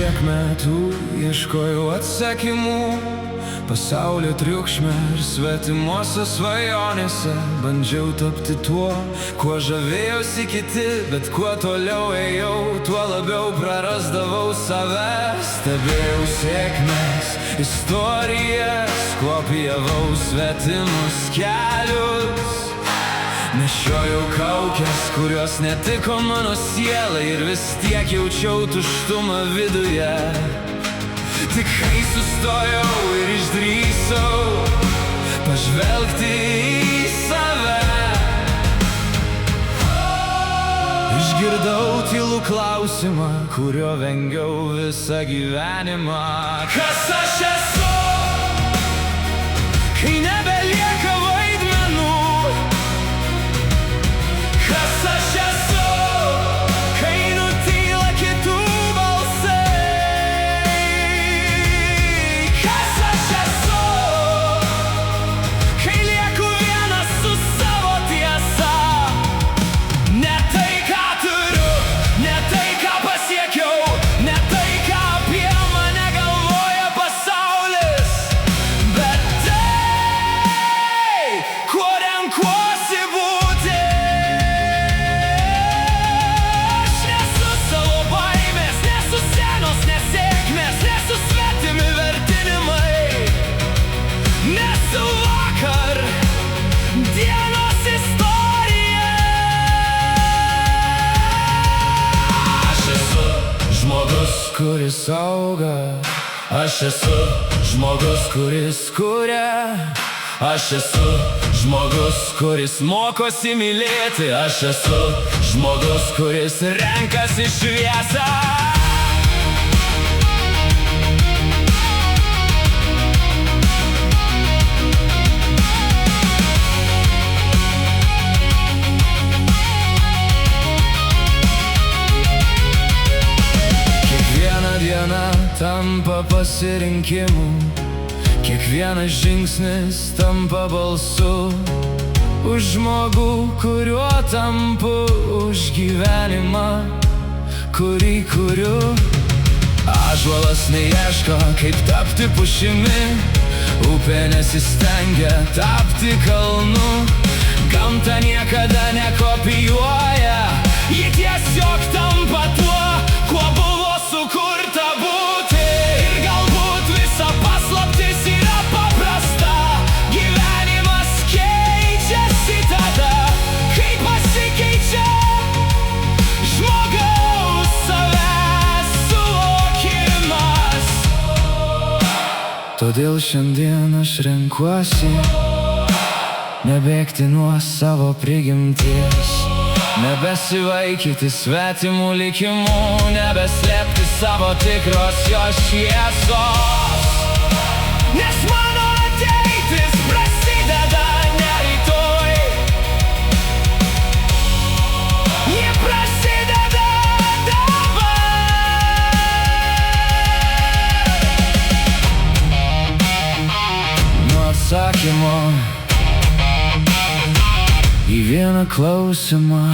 kiek metų ieškojau atsakymų pasaulio triukšme ir svetimuose svajonėse. Bandžiau tapti tuo, kuo žavėjosi kiti, bet kuo toliau ėjau, tuo labiau prarasdavau save. Stebėjau sėkmės istorijas, kopijavau svetimus kelius. Nešiojau kaukės, kurios netiko mano sielai, ir vis tiek jaučiau tuštumą viduje. Tik kai sustojau ir išdrįsau pažvelgti į save, išgirdau tylų klausimą, kurio vengiau visą gyvenimą. Kas aš esu, kai nebelieka vaidmenų? Kas aš esu, kai nutyla kitų balsai? Kas aš esu, kai lieku vienas su savo tiesa? Ne tai, ką turiu, ne tai, ką pasiekiau, ne tai, ką apie mane galvoja pasaulis, bet tai, kuo renkuosi būti. Aš nesu savo baimės, nesu senos nesėkmės, nesu svetimi vertinimai, nesu vakar dienos istorija. Aš esu žmogus, kuris auga. Aš esu žmogus, kuris kuria. Aš esu žmogus, kuris mokosi mylėti. Aš esu žmogus, kuris renkasi šviesą. Kiekviena diena tampa pasirinkimu, kiekvienas žingsnis tampa balsu už žmogų, kuriuo tampu, už gyvenimą, kurį kuriu. Ąžuolas neieško, kaip tapti pušimi, upė nesistengia tapti kalnu. Gamta niekada nekopijuoja, ji tiesiog tampa tuo, kuo buvo sukurta būti. Ir galbūt visa paslaptis yra paprasta. Gyvenimas keičiasi tada, kai pasikeičia žmogaus savęs suvokimas. Todėl šiandien aš renkuosi nebėgti nuo savo prigimties, nebesivaikyti svetimų likimų, nebeslėpti savo tikros jos šviesos. Nes mano ateitis prasideda ne rytoj, ji prasideda dabar. Nuo atsakymo į vieną klausimą.